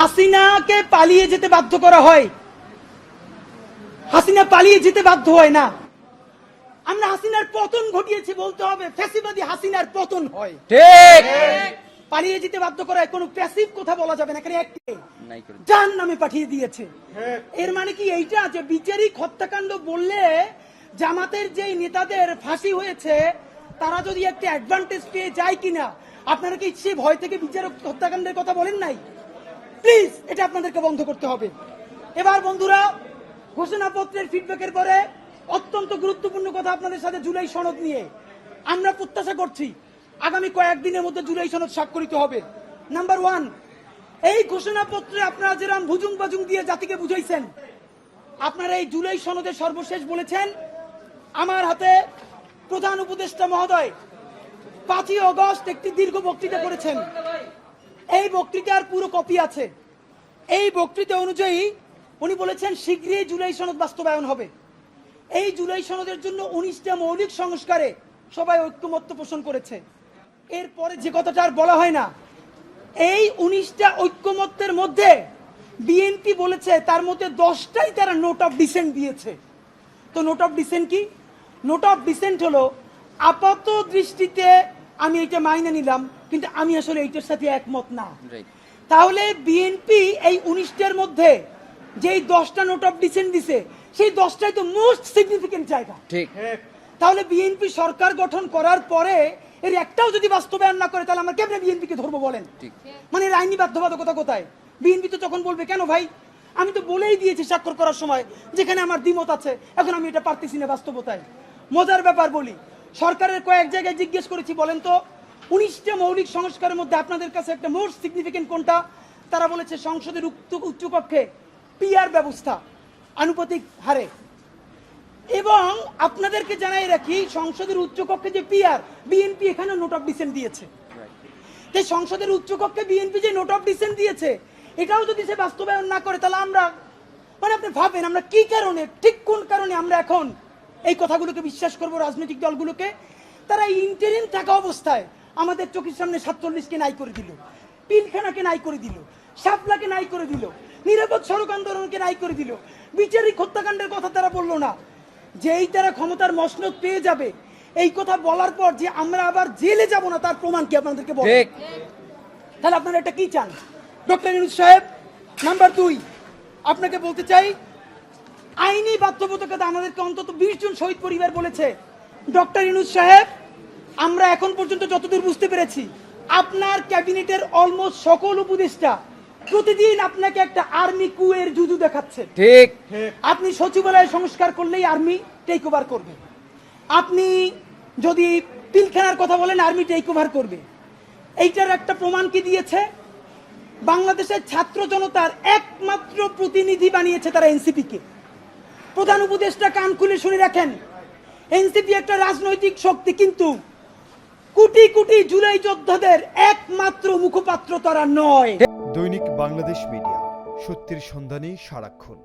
হাসিনাকে পালিয়ে যেতে বাধ্য করা হয়, হাসিনা পালিয়ে যেতে বাধ্য হয় না। আমরা হাসিনার পতন ঘটিয়েছি বলতে হবে, ফ্যাসিবাদী হাসিনার পতন হয়। ঠিক, পালিয়ে যেতে বাধ্য করা কোনো প্যাসিভ কথা বলা যাবে না, এখানে একটি জাহান্নামে পাঠিয়ে দিয়েছে। এর মানে কি এইটা যে বিচারিক হত্যাকাণ্ড বললে জামাতের যেই নেতাদের ফাঁসি হয়েছে তারা যদি একটা অ্যাডভান্টেজ পেয়ে যায় কিনা, আপনারা কি সে ভয় থেকে বিচারিক হত্যাকাণ্ডের কথা বলেন নাই? প্লিজ এটা আপনাদেরকে বন্ধ করতে হবে। এবার বন্ধুরা, ঘোষণাপত্রের ফিডব্যাকের পরে অত্যন্ত গুরুত্বপূর্ণ কথা আপনাদের সাথে জুলাই সনদ নিয়ে আমরা প্রত্যাশা করছি আগামী কয়েকদিনের মধ্যে জুলাই সনদ স্বাক্ষরিত হবে। নাম্বার 1, এই ঘোষণাপত্রে আপনারা যেরকম ভুজুং বাজুং দিয়ে জাতিকে বুঝাইছেন, আপনারা এই জুলাই সনদে সর্বশেষ বলেছেন, আমার হাতে প্রধান উপদেষ্টা মহোদয় 5ই আগস্ট একটি দীর্ঘ বক্তৃতা করেছেন। এই বক্তৃতার পুরো কপি আছে। এই বক্তৃতা অনুযায়ী উনি বলেছেন শীঘ্রই জুলাই সনদ বাস্তবায়ন হবে। এই জুলাই সনদের জন্য 19টা মৌলিক সংস্কারে সবাই ঐক্যমত্য পোষণ করেছে। এরপরে যে কথাটা আর বলা হয় না, এই 19টা ঐক্যমত্যের মধ্যে বিএনপি বলেছে তার মধ্যে 10টাই তারা নোট অফ ডিসেন্ট দিয়েছে। তো নোট অফ ডিসেন্ট কি? নোট অফ ডিসেন্ট হলো আপাত দৃষ্টিতে আমি এটা মাইনে নিলাম, কিন্তু আমি আসলে এইটার সাথে একমত না। তাহলে বিএনপি এই 19টার মধ্যে যেই 10টা নোট অফ ডিসেন্ট দিছে, সেই 10টাই তো মোস্ট সিগনিফিকেন্ট জায়গা। ঠিক। তাহলে বিএনপি সরকার গঠন করার পরে এর একটাও যদি বাস্তবায়ন না করে, তাহলে আমরা কেমনে বিএনপি কে ধরবো বলেন? মানে এর আইনি বাধ্যবাধকতা কোথায়? বিএনপি তো তখন বলবে, কেন ভাই, আমি তো বলেই দিয়েছি স্বাক্ষর করার সময় যেখানে আমার দ্বিমত আছে, এখন আমি এটা পারতেছি না বাস্তবতায়। মজার ব্যাপার বলি, সরকারের কয়েক জায়গায় জিজ্ঞেস করেছি, বলেন তো 19টা মৌলিক সংস্কারের মধ্যে আপনাদের কাছে একটা মোস্ট সিগনিফিকেন্ট কোনটা? তারা বলেছে সংসদের উচ্চকক্ষে পিআর ব্যবস্থা আনুপাতিক হারে। এবং আপনাদেরকে জানাই রাখি, সংসদের উচ্চকক্ষে যে পিআর, বিএনপি এখানে নোট অফ ডিসেন্ট দিয়েছে। তাই সংসদের উচ্চকক্ষে বিএনপি যে নোট অফ ডিসেন্ট দিয়েছে, এটাও যদি সে বাস্তবায়ন না করে, তাহলে আমরা, মানে আপনি ভাবেন আমরা কি কারণে, ঠিক কোন কারণে আমরা এখন এই কথাগুলোকে বিশ্বাস করব? রাজনৈতিক দলগুলোকে তারা ইন্টারিম থাকা অবস্থায় আমাদের চোখের সামনে 47কে নাই করে দিল, পিলখানাকে নাই করে দিল, শাপলাকে নাই করে দিল, নিরাপদ সড়ক আন্দোলনকে নাই করে দিল, বিচারিক হত্যাকাণ্ডের কথা তারা বললো না। যেই তারা ক্ষমতার মসনদ পেয়ে যাবে, এই কথা বলার পর যে আমরা আবার জেলে যাব না, তার প্রমাণ কি আপনাদেরকে বল? তাহলে আপনারা এটা কি চান? ডক্টর ইউনূস সাহেব, নাম্বার 2, আপনাকে বলতে চাই, আইনি বাধ্যবাধকতা আমাদেরকে অন্তত 20 জন শহীদ পরিবার বলেছে। ডক্টর ইউনূস সাহেব, আমরা এখন পর্যন্ত যতদূর বুঝতে পেরেছি, আপনার ক্যাবিনেটের অলমোস্ট সকল উপদেষ্টা প্রতিদিন আপনাকে একটা আর্মি কুয়ের জুজু দেখাচ্ছে। ঠিক। আপনি সচিবালয় সংস্কার করলেই আর্মি টেক ওভার করবে, আপনি যদি পিলখানার কথা বলেন আর্মি টেক ওভার করবে। এইটার একটা প্রমাণ কি দিয়েছে? বাংলাদেশের ছাত্র জনতার একমাত্র প্রতিনিধি বানিয়েছে তারা এনসিপি কে। প্রধান উপদেষ্টা কান খুলে শুনে রাখেন, এনসিপি একটা রাজনৈতিক শক্তি, কিন্তু কোটি কোটি জুলাই যোদ্ধাদের একমাত্র মুখপাত্র তারা নয়। দৈনিক বাংলাদেশ মিডিয়া, সত্যের সন্ধানে সারাক্ষণ।